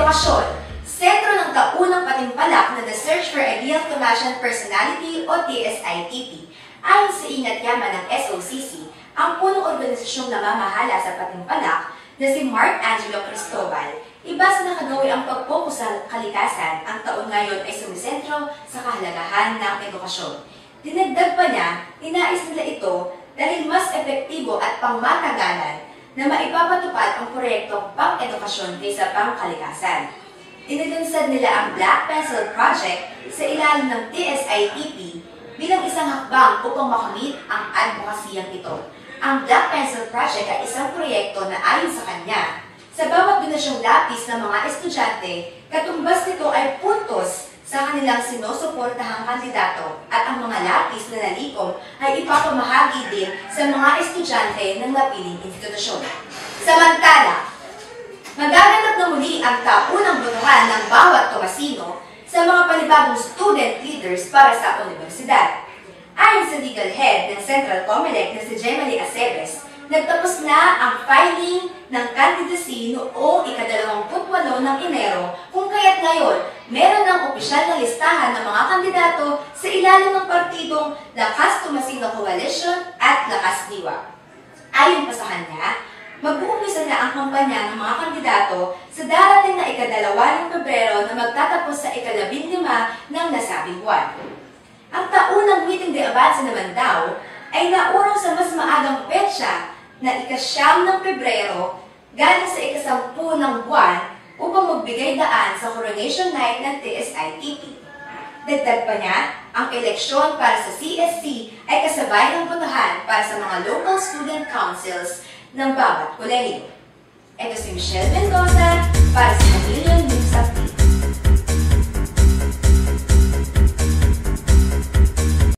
Edukasyon, sentro ng taunang patimpalak na The Search for Ideal Thomasian Personality o TSITP. Ayon sa Ingat Yaman ng SOCC, ang punong organisasyong namamahala sa patimpalak na si Mark Angelo Cristobal, iba sa nakagawi ang pag-focus sa kalikasan, ang taon ngayon ay sumisentro sa kahalagahan ng edukasyon. Dinagdag pa niya, ninais nila ito dahil mas epektibo at pangmatagalan na maipapatupad ang proyektong pang-edukasyon kaysa pang-kalikasan. Inilunsad nila ang Black Pencil Project sa ilalim ng TSITP bilang isang hakbang upang makamit ang advokasiyang ito. Ang Black Pencil Project ay isang proyekto na ayon sa kanya, sa bawat donasyong lapis ng mga estudyante, katumbas nito ay puntos sa kanilang sinusuportahang kandidato at ang mga lapis na nalikom ay ipapamahagi din sa mga estudyante ng napiling institusyon. Samantala, magaganap na muli ang taunang botohan ng bawat Tomasino sa mga panibagong student leaders para sa universidad. Ayon sa legal head ng Central Comelec na si Gemily Aceves, nagtapos na ang filing ng candidacy noong ika-28 ng Enero, kung kaya't ngayon, meron ng opisyal na listahan ng mga kandidato sa ilalim ng partidong Lakas Tomasino Coalition at Lakas Diwa. Ayon pa sa kanya, mag-uumpisa na ang kampanya ng mga kandidato sa darating na ika-2 ng Pebrero na magtatapos sa ika-15 ng nasabing buwan. Ang taunang meeting de avance naman daw ay naurong sa mas maagang petsa na ika-9 ng Pebrero galing sa ika-10 ng buwan upang magbigay daan sa coronation night ng TSITP. Dagdag pa niya, ang eleksyon para sa CSC ay kasabay ng botohan para sa mga local student councils ng bawat kolehiyo. Ito si Michelle Mendoza para sa Million